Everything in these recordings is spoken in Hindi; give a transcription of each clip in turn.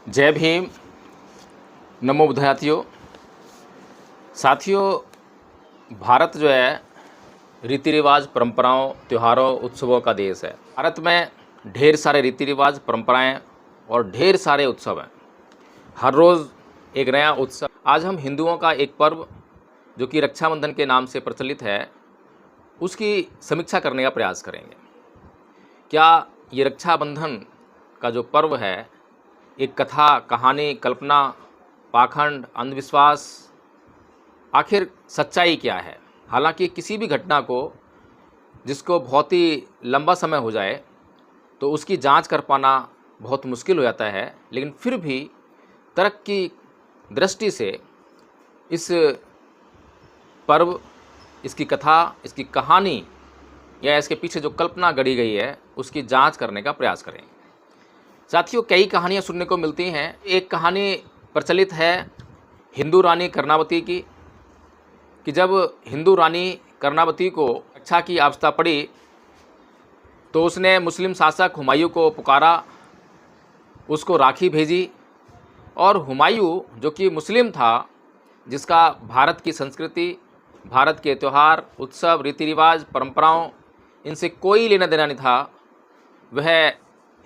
जय भीम। नमो बुद्धाथियों। साथियों, भारत जो है रीति रिवाज, परंपराओं, त्योहारों, उत्सवों का देश है। भारत में ढेर सारे रीति रिवाज, परंपराएं और ढेर सारे उत्सव हैं। हर रोज़ एक नया उत्सव। आज हम हिंदुओं का एक पर्व जो कि रक्षाबंधन के नाम से प्रचलित है, उसकी समीक्षा करने का प्रयास करेंगे। क्या ये रक्षाबंधन का जो पर्व है एक कथा, कहानी, कल्पना, पाखंड, अंधविश्वास, आखिर सच्चाई क्या है? हालांकि किसी भी घटना को जिसको बहुत ही लंबा समय हो जाए तो उसकी जांच कर पाना बहुत मुश्किल हो जाता है, लेकिन फिर भी तर्क की दृष्टि से इस पर्व, इसकी कथा, इसकी कहानी या इसके पीछे जो कल्पना गढ़ी गई है उसकी जांच करने का प्रयास करेंगे। साथियों, कई कहानियाँ सुनने को मिलती हैं। एक कहानी प्रचलित है हिंदू रानी कर्णावती की, कि जब हिंदू रानी कर्णावती को रक्षा की आवश्यकता पड़ी तो उसने मुस्लिम शासक हुमायूं को पुकारा, उसको राखी भेजी और हुमायूं जो कि मुस्लिम था, जिसका भारत की संस्कृति, भारत के त्यौहार, उत्सव, रीति रिवाज, परंपराओं इनसे कोई लेना देना नहीं था, वह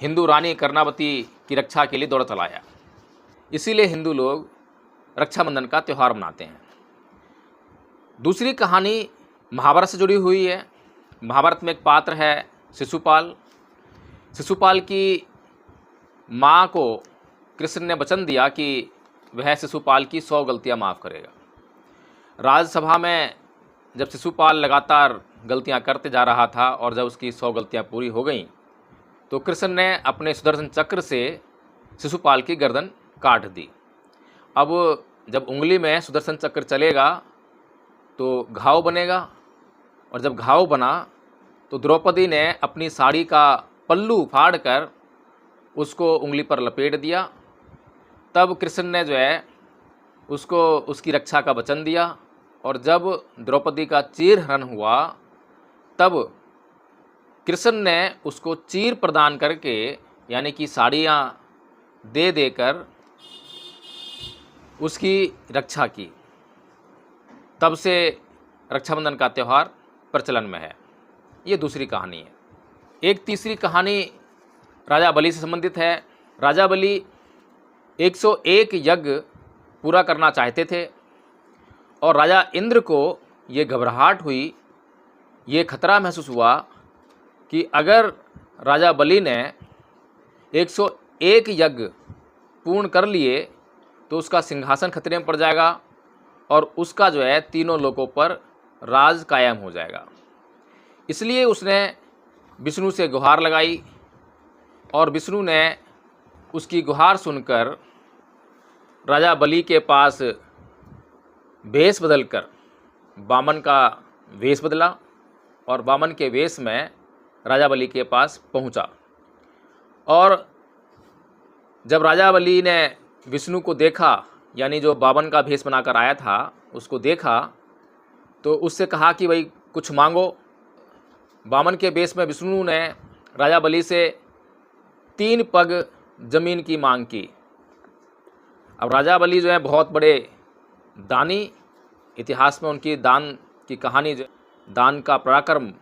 हिंदू रानी कर्णावती की रक्षा के लिए दौड़ चलाया। इसीलिए हिंदू लोग रक्षाबंधन का त्यौहार मनाते हैं। दूसरी कहानी महाभारत से जुड़ी हुई है। महाभारत में एक पात्र है शिशुपाल। शिशुपाल की माँ को कृष्ण ने वचन दिया कि वह शिशुपाल की 100 गलतियाँ माफ़ करेगा। राज्यसभा में जब शिशुपाल लगातार गलतियाँ करते जा रहा था और जब उसकी 100 गलतियाँ पूरी हो गईं तो कृष्ण ने अपने सुदर्शन चक्र से शिशुपाल की गर्दन काट दी। अब जब उंगली में सुदर्शन चक्र चलेगा तो घाव बनेगा, और जब घाव बना तो द्रौपदी ने अपनी साड़ी का पल्लू फाड़कर उसको उंगली पर लपेट दिया। तब कृष्ण ने जो है उसको उसकी रक्षा का वचन दिया, और जब द्रौपदी का चीरहरण हुआ तब कृष्ण ने उसको चीर प्रदान करके, यानी कि साड़ियाँ दे देकर उसकी रक्षा की। तब से रक्षाबंधन का त्यौहार प्रचलन में है। ये दूसरी कहानी है। एक तीसरी कहानी राजा बलि से संबंधित है। राजा बलि 101 यज्ञ पूरा करना चाहते थे और राजा इंद्र को ये घबराहट हुई, ये खतरा महसूस हुआ कि अगर राजा बलि ने 101 यज्ञ पूर्ण कर लिए तो उसका सिंहासन खतरे में पड़ जाएगा और उसका जो है तीनों लोकों पर राज कायम हो जाएगा। इसलिए उसने विष्णु से गुहार लगाई और विष्णु ने उसकी गुहार सुनकर राजा बलि के पास वेश बदलकर वामन का वेश बदला और वामन के वेश में राजा बलि के पास पहुंचा। और जब राजा बलि ने विष्णु को देखा, यानी जो वामन का भेष बनाकर आया था उसको देखा, तो उससे कहा कि भाई कुछ मांगो। वामन के वेश में विष्णु ने राजा बलि से 3 पग जमीन की मांग की। अब राजा बलि जो है बहुत बड़े दानी, इतिहास में उनकी दान की कहानी, जो दान का पराक्रम,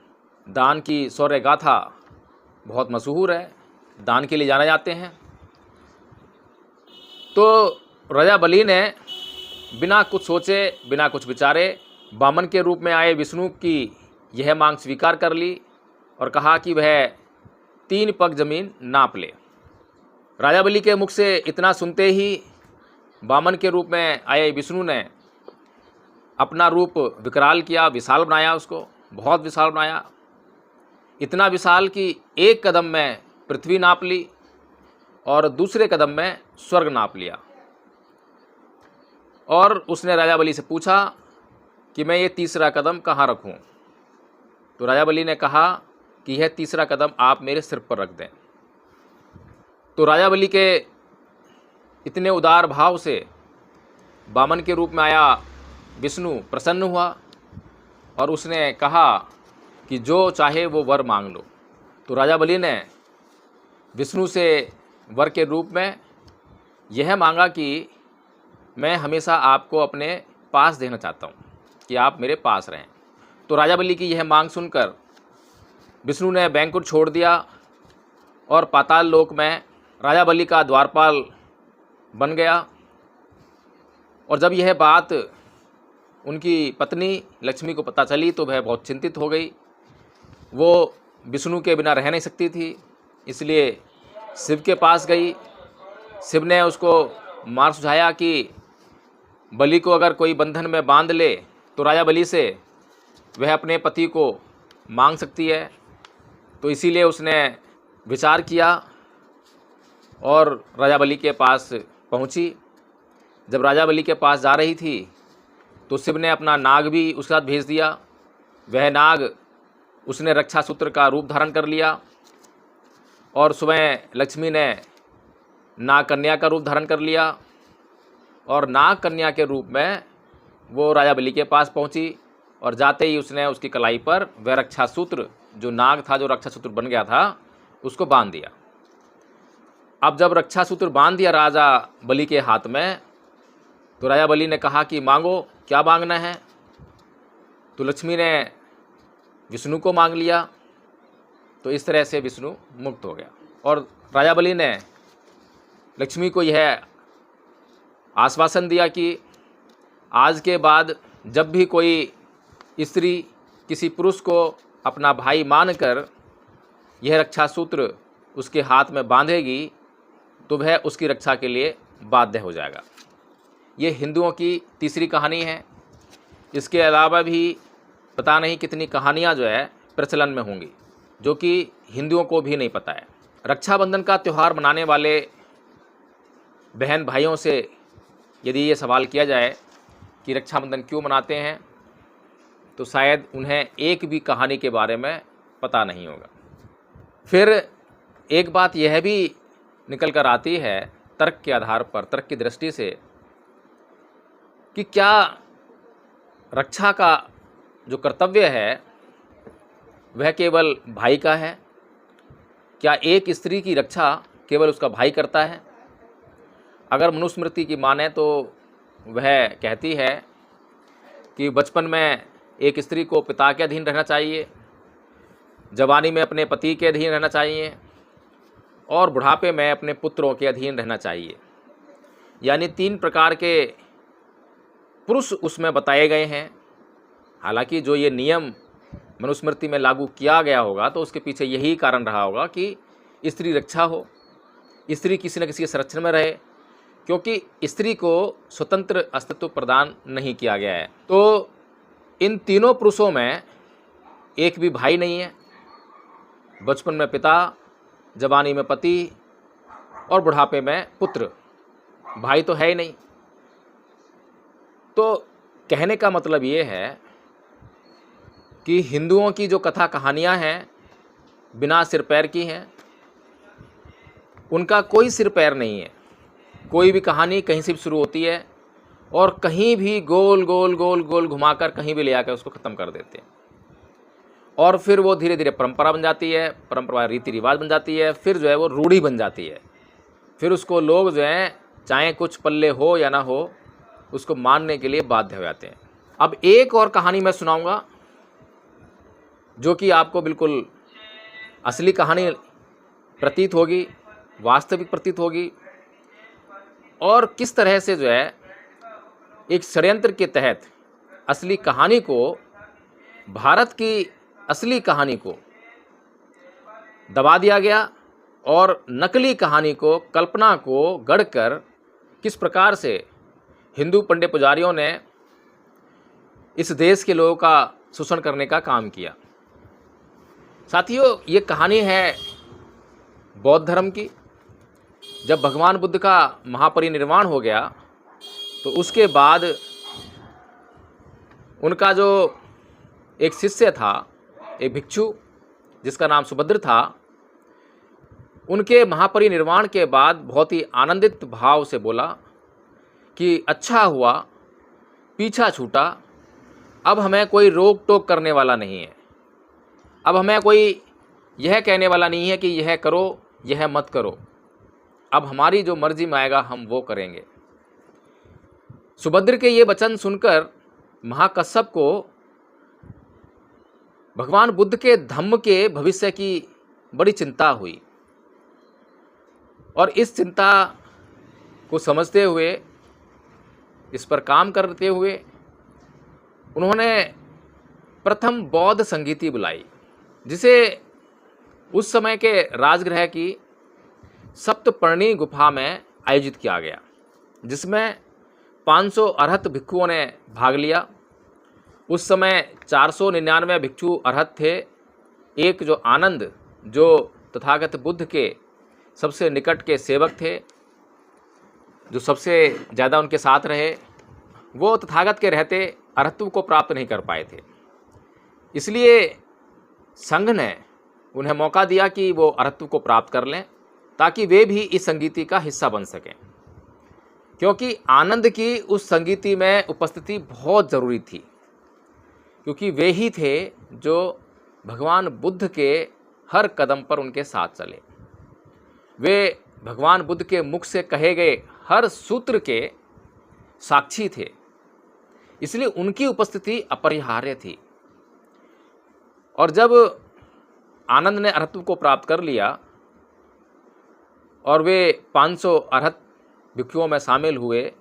दान की शौर्य गाथा बहुत मशहूर है, दान के लिए जाने जाते हैं। तो राजा बलि ने बिना कुछ सोचे, बिना कुछ विचारे वामन के रूप में आए विष्णु की यह मांग स्वीकार कर ली और कहा कि वह 3 पग जमीन नाप ले। राजा बलि के मुख से इतना सुनते ही वामन के रूप में आए विष्णु ने अपना रूप विकराल किया, विशाल बनाया, उसको बहुत विशाल बनाया, इतना विशाल कि एक कदम में पृथ्वी नाप ली और दूसरे कदम में स्वर्ग नाप लिया। और उसने राजा बलि से पूछा कि मैं ये तीसरा कदम कहाँ रखूं? तो राजा बलि ने कहा कि यह तीसरा कदम आप मेरे सिर पर रख दें। तो राजा बलि के इतने उदार भाव से वामन के रूप में आया विष्णु प्रसन्न हुआ और उसने कहा कि जो चाहे वो वर मांग लो। तो राजा बलि ने विष्णु से वर के रूप में यह मांगा कि मैं हमेशा आपको अपने पास देखना चाहता हूँ, कि आप मेरे पास रहें। तो राजा बलि की यह मांग सुनकर विष्णु ने बैंकुट छोड़ दिया और पाताल लोक में राजा बलि का द्वारपाल बन गया। और जब यह बात उनकी पत्नी लक्ष्मी को पता चली तो वह बहुत चिंतित हो गई। वो विष्णु के बिना रह नहीं सकती थी, इसलिए शिव के पास गई। शिव ने उसको मार्ग सुझाया कि बलि को अगर कोई बंधन में बांध ले तो राजा बलि से वह अपने पति को मांग सकती है। तो इसीलिए उसने विचार किया और राजा बलि के पास पहुंची। जब राजा बलि के पास जा रही थी तो शिव ने अपना नाग भी उसके साथ भेज दिया। वह नाग उसने रक्षा सूत्र का रूप धारण कर लिया और सुबह लक्ष्मी ने नाग कन्या का रूप धारण कर लिया और नाग कन्या के रूप में वो राजा बलि के पास पहुंची। और जाते ही उसने उसकी कलाई पर वह रक्षा सूत्र, जो नाग था, जो रक्षा सूत्र बन गया था, उसको बांध दिया। अब जब रक्षा सूत्र बांध दिया राजा बलि के हाथ में, तो राजा बलि ने कहा कि मांगो, क्या मांगना है। तो लक्ष्मी ने विष्णु को मांग लिया। तो इस तरह से विष्णु मुक्त हो गया। और राजा बलि ने लक्ष्मी को यह आश्वासन दिया कि आज के बाद जब भी कोई स्त्री किसी पुरुष को अपना भाई मानकर यह रक्षा सूत्र उसके हाथ में बांधेगी तो वह उसकी रक्षा के लिए बाध्य हो जाएगा। ये हिंदुओं की तीसरी कहानी है। इसके अलावा भी पता नहीं कितनी कहानियाँ जो है प्रचलन में होंगी, जो कि हिंदुओं को भी नहीं पता है। रक्षाबंधन का त्यौहार मनाने वाले बहन भाइयों से यदि ये सवाल किया जाए कि रक्षाबंधन क्यों मनाते हैं, तो शायद उन्हें एक भी कहानी के बारे में पता नहीं होगा। फिर एक बात यह भी निकल कर आती है तर्क के आधार पर, तर्क की दृष्टि से, कि क्या रक्षा का जो कर्तव्य है वह केवल भाई का है? क्या एक स्त्री की रक्षा केवल उसका भाई करता है? अगर मनुस्मृति की माने तो वह कहती है कि बचपन में एक स्त्री को पिता के अधीन रहना चाहिए, जवानी में अपने पति के अधीन रहना चाहिए और बुढ़ापे में अपने पुत्रों के अधीन रहना चाहिए। यानी 3 प्रकार के पुरुष उसमें बताए गए हैं। हालांकि जो ये नियम मनुस्मृति में लागू किया गया होगा तो उसके पीछे यही कारण रहा होगा कि स्त्री रक्षा हो, स्त्री किसी न किसी के संरक्षण में रहे, क्योंकि स्त्री को स्वतंत्र अस्तित्व प्रदान नहीं किया गया है। तो इन तीनों पुरुषों में एक भी भाई नहीं है। बचपन में पिता, जवानी में पति और बुढ़ापे में पुत्र, भाई तो है ही नहीं। तो कहने का मतलब ये है कि हिंदुओं की जो कथा कहानियाँ हैं बिना सिर पैर की हैं, उनका कोई सिर पैर नहीं है। कोई भी कहानी कहीं से भी शुरू होती है और कहीं भी गोल गोल गोल गोल घुमाकर कहीं भी ले आकर उसको ख़त्म कर देते हैं और फिर वो धीरे धीरे परंपरा बन जाती है, परंपरा रीति रिवाज बन जाती है, फिर जो है वो रूढ़ी बन जाती है। फिर उसको लोग जो हैं चाहे कुछ पल्ले हो या ना हो उसको मानने के लिए बाध्य हो जाते हैं। अब एक और कहानी मैं सुनाऊंगा जो कि आपको बिल्कुल असली कहानी प्रतीत होगी, वास्तविक प्रतीत होगी, और किस तरह से जो है एक षड्यंत्र के तहत असली कहानी को, भारत की असली कहानी को दबा दिया गया और नकली कहानी को, कल्पना को गढ़कर किस प्रकार से हिंदू पंडित पुजारियों ने इस देश के लोगों का शोषण करने का काम किया। साथियों, ये कहानी है बौद्ध धर्म की। जब भगवान बुद्ध का महापरिनिर्वाण हो गया तो उसके बाद उनका जो एक शिष्य था, एक भिक्षु जिसका नाम सुभद्र था, उनके महापरिनिर्वाण के बाद बहुत ही आनंदित भाव से बोला कि अच्छा हुआ, पीछा छूटा, अब हमें कोई रोक टोक करने वाला नहीं है, अब हमें कोई यह कहने वाला नहीं है कि यह करो यह मत करो। अब हमारी जो मर्जी में आएगा हम वो करेंगे। सुभद्र के ये वचन सुनकर महाकश्यप को भगवान बुद्ध के धम्म के भविष्य की बड़ी चिंता हुई, और इस चिंता को समझते हुए, इस पर काम करते हुए उन्होंने प्रथम बौद्ध संगीति बुलाई, जिसे उस समय के राजगृह की सप्तपर्णी गुफा में आयोजित किया गया, जिसमें 500 अरहत भिक्षुओं ने भाग लिया। उस समय 499 भिक्षु अरहत थे। एक जो आनंद, जो तथागत बुद्ध के सबसे निकट के सेवक थे, जो सबसे ज़्यादा उनके साथ रहे, वो तथागत के रहते अरहत्व को प्राप्त नहीं कर पाए थे। इसलिए संघ ने उन्हें मौका दिया कि वो अरहत्व को प्राप्त कर लें, ताकि वे भी इस संगीति का हिस्सा बन सकें, क्योंकि आनंद की उस संगीति में उपस्थिति बहुत ज़रूरी थी, क्योंकि वे ही थे जो भगवान बुद्ध के हर कदम पर उनके साथ चले। वे भगवान बुद्ध के मुख से कहे गए हर सूत्र के साक्षी थे, इसलिए उनकी उपस्थिति अपरिहार्य थी। और जब आनंद ने अरहत्व को प्राप्त कर लिया और वे 500 अरहत भिक्षुओं में शामिल हुए,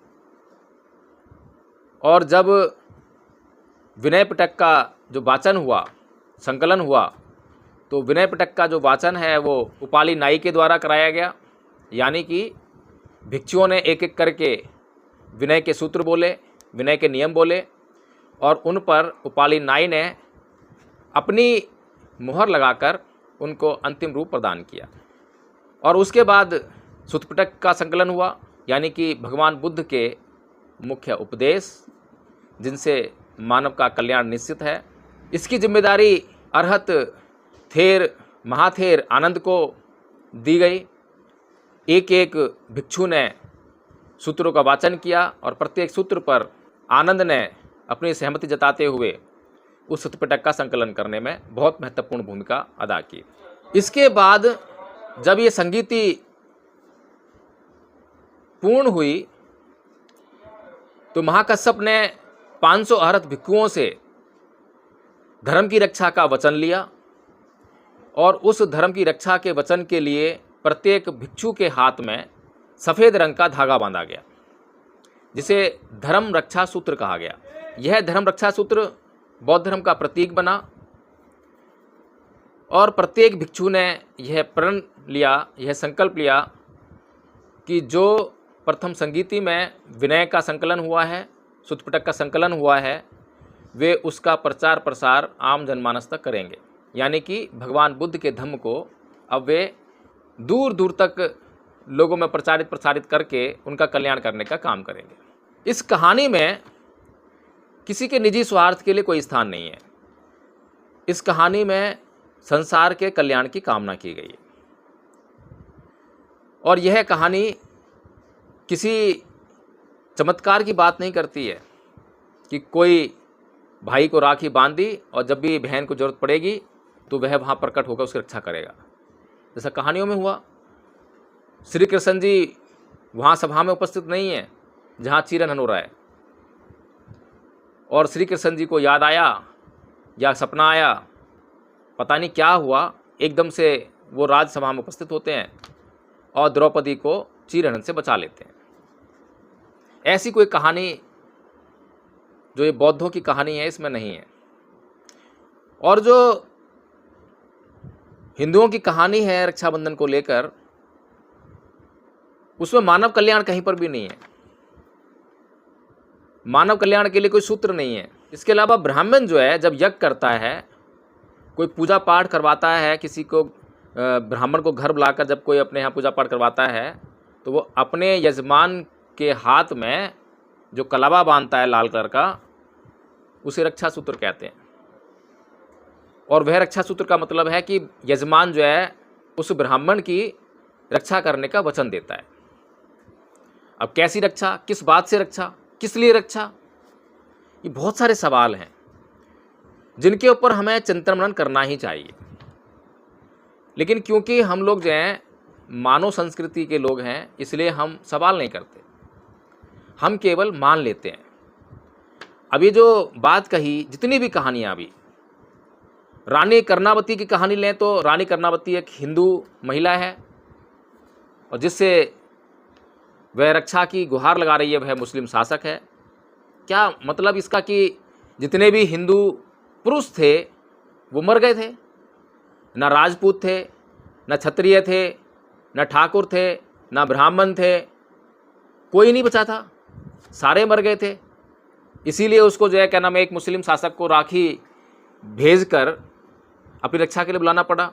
और जब विनय पिटक का जो वाचन हुआ, संकलन हुआ, तो विनय पिटक का जो वाचन है वो उपाली नाई के द्वारा कराया गया। यानी कि भिक्षुओं ने एक एक करके विनय के सूत्र बोले, विनय के नियम बोले, और उन पर उपाली नाई ने अपनी मुहर लगाकर उनको अंतिम रूप प्रदान किया। और उसके बाद सुत्तपिटक का संकलन हुआ, यानी कि भगवान बुद्ध के मुख्य उपदेश, जिनसे मानव का कल्याण निश्चित है। इसकी जिम्मेदारी अरहत थेर महाथेर आनंद को दी गई। एक एक भिक्षु ने सूत्रों का वाचन किया और प्रत्येक सूत्र पर आनंद ने अपनी सहमति जताते हुए उस सुत्तपिटक का संकलन करने में बहुत महत्वपूर्ण भूमिका अदा की। इसके बाद जब ये संगीति पूर्ण हुई तो महाकश्यप ने 500 अरहत भिक्षुओं से धर्म की रक्षा का वचन लिया, और उस धर्म की रक्षा के वचन के लिए प्रत्येक भिक्षु के हाथ में सफ़ेद रंग का धागा बांधा गया, जिसे धर्म रक्षा सूत्र कहा गया। यह धर्म रक्षा सूत्र बौद्ध धर्म का प्रतीक बना, और प्रत्येक भिक्षु ने यह प्रण लिया, यह संकल्प लिया कि जो प्रथम संगीति में विनय का संकलन हुआ है, सुत्तपिटक का संकलन हुआ है, वे उसका प्रचार प्रसार आम जनमानस तक करेंगे। यानी कि भगवान बुद्ध के धम्म को अब वे दूर दूर तक लोगों में प्रचारित प्रसारित करके उनका कल्याण करने का काम करेंगे। इस कहानी में किसी के निजी स्वार्थ के लिए कोई स्थान नहीं है। इस कहानी में संसार के कल्याण की कामना की गई है, और यह कहानी किसी चमत्कार की बात नहीं करती है कि कोई भाई को राखी बांध दी और जब भी बहन को जरूरत पड़ेगी तो वह वहाँ प्रकट होकर उसकी रक्षा करेगा। जैसा कहानियों में हुआ, श्री कृष्ण जी वहाँ सभा में उपस्थित नहीं है जहाँ चीरहनन हो रहा है, और श्री कृष्ण जी को याद आया या सपना आया, पता नहीं क्या हुआ, एकदम से वो राजसभा में उपस्थित होते हैं और द्रौपदी को चीरहनन से बचा लेते हैं। ऐसी कोई कहानी जो ये बौद्धों की कहानी है इसमें नहीं है। और जो हिंदुओं की कहानी है रक्षाबंधन को लेकर, उसमें मानव कल्याण कहीं पर भी नहीं है। मानव कल्याण के लिए कोई सूत्र नहीं है। इसके अलावा ब्राह्मण जो है जब यज्ञ करता है, कोई पूजा पाठ करवाता है, किसी को ब्राह्मण को घर बुलाकर जब कोई अपने यहाँ पूजा पाठ करवाता है, तो वो अपने यजमान के हाथ में जो कलावा बांधता है लाल कलर का, उसे रक्षा सूत्र कहते हैं। और वह रक्षा सूत्र का मतलब है कि यजमान जो है उस ब्राह्मण की रक्षा करने का वचन देता है। अब कैसी रक्षा, किस बात से रक्षा, किस लिए रक्षा, ये बहुत सारे सवाल हैं जिनके ऊपर हमें चिंतन मनन करना ही चाहिए। लेकिन क्योंकि हम लोग जो हैं मानव संस्कृति के लोग हैं, इसलिए हम सवाल नहीं करते, हम केवल मान लेते हैं। अभी जो बात कही, जितनी भी कहानियाँ, अभी रानी कर्णावती की कहानी लें तो रानी कर्णावती एक हिंदू महिला है और जिससे वह रक्षा की गुहार लगा रही है, वह मुस्लिम शासक है। क्या मतलब इसका कि जितने भी हिंदू पुरुष थे वो मर गए थे, ना राजपूत थे, ना क्षत्रिय थे, ना ठाकुर थे, ना ब्राह्मण थे, कोई नहीं बचा था, सारे मर गए थे। इसीलिए उसको जो है क्या नाम है, एक मुस्लिम शासक को राखी भेजकर अपनी रक्षा के लिए बुलाना पड़ा।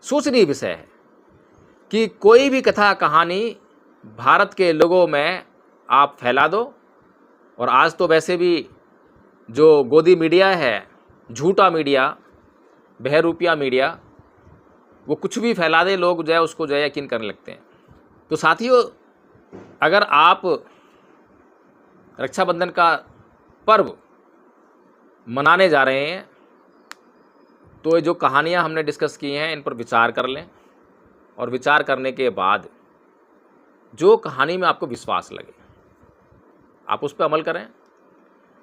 सोचनीय विषय है कि कोई भी कथा कहानी भारत के लोगों में आप फैला दो, और आज तो वैसे भी जो गोदी मीडिया है, झूठा मीडिया, बहरूपिया मीडिया, वो कुछ भी फैला दे, लोग जो है उसको जो है यकीन करने लगते हैं। तो साथियों, अगर आप रक्षाबंधन का पर्व मनाने जा रहे हैं तो ये जो कहानियाँ हमने डिस्कस की हैं इन पर विचार कर लें, और विचार करने के बाद जो कहानी में आपको विश्वास लगे आप उस पर अमल करें।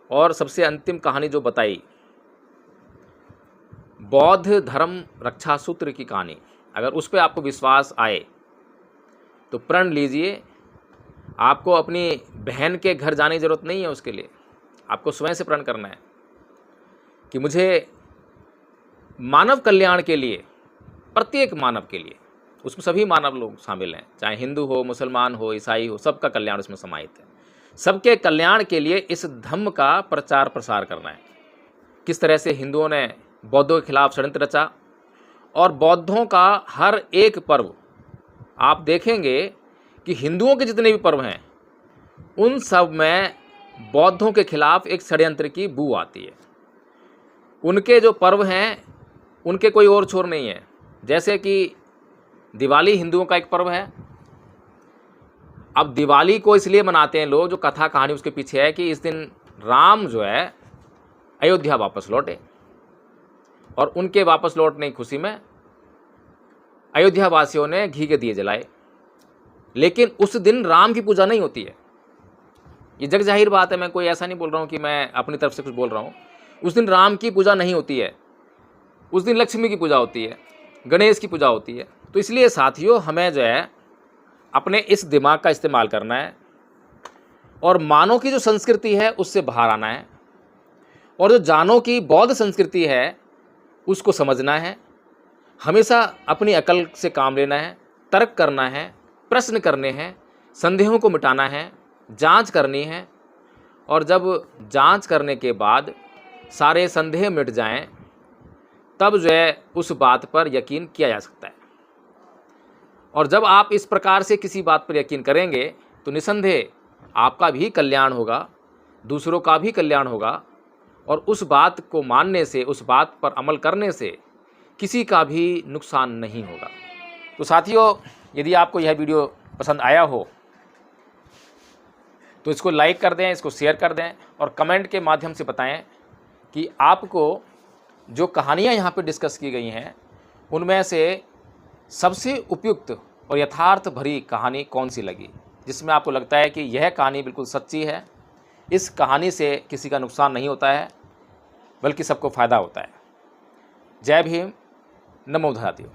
और सबसे अंतिम कहानी जो बताई, बौद्ध धर्म रक्षा सूत्र की कहानी, अगर उस पर आपको विश्वास आए तो प्रण लीजिए। आपको अपनी बहन के घर जाने की ज़रूरत नहीं है, उसके लिए आपको स्वयं से प्रण करना है कि मुझे मानव कल्याण के लिए, प्रत्येक मानव के लिए, उसमें सभी मानव लोग शामिल हैं, चाहे हिंदू हो, मुसलमान हो, ईसाई हो, सबका कल्याण उसमें समाहित है। सबके कल्याण के लिए इस धम्म का प्रचार प्रसार करना है। किस तरह से हिंदुओं ने बौद्धों के खिलाफ षड्यंत्र रचा, और बौद्धों का हर एक पर्व आप देखेंगे कि हिंदुओं के जितने भी पर्व हैं उन सब में बौद्धों के खिलाफ एक षड्यंत्र की बू आती है। उनके जो पर्व हैं उनके कोई और छोर नहीं है। जैसे कि दिवाली हिंदुओं का एक पर्व है। अब दिवाली को इसलिए मनाते हैं लोग, जो कथा कहानी उसके पीछे है कि इस दिन राम जो है अयोध्या वापस लौटे, और उनके वापस लौटने की खुशी में अयोध्या वासियों ने घी के दिए जलाए। लेकिन उस दिन राम की पूजा नहीं होती है, ये जग जाहिर बात है। मैं कोई ऐसा नहीं बोल रहा हूँ कि मैं अपनी तरफ से कुछ बोल रहा हूँ। उस दिन राम की पूजा नहीं होती है, उस दिन लक्ष्मी की पूजा होती है, गणेश की पूजा होती है। तो इसलिए साथियों, हमें जो है अपने इस दिमाग का इस्तेमाल करना है और मानव की जो संस्कृति है उससे बाहर आना है, और जो जानों की बौद्ध संस्कृति है उसको समझना है। हमेशा अपनी अकल से काम लेना है, तर्क करना है, प्रश्न करने हैं, संदेहों को मिटाना है, जांच करनी है, और जब जांच करने के बाद सारे संदेह मिट जाएं तब जो है उस बात पर यकीन किया जा सकता है। और जब आप इस प्रकार से किसी बात पर यकीन करेंगे तो निसंदेह आपका भी कल्याण होगा, दूसरों का भी कल्याण होगा, और उस बात को मानने से, उस बात पर अमल करने से किसी का भी नुकसान नहीं होगा। तो साथियों, यदि आपको यह वीडियो पसंद आया हो तो इसको लाइक कर दें, इसको शेयर कर दें, और कमेंट के माध्यम से बताएं कि आपको जो कहानियाँ यहाँ पे डिस्कस की गई हैं उनमें से सबसे उपयुक्त और यथार्थ भरी कहानी कौन सी लगी, जिसमें आपको लगता है कि यह कहानी बिल्कुल सच्ची है, इस कहानी से किसी का नुकसान नहीं होता है बल्कि सबको फ़ायदा होता है। जय भीम, नमो बुद्धाय।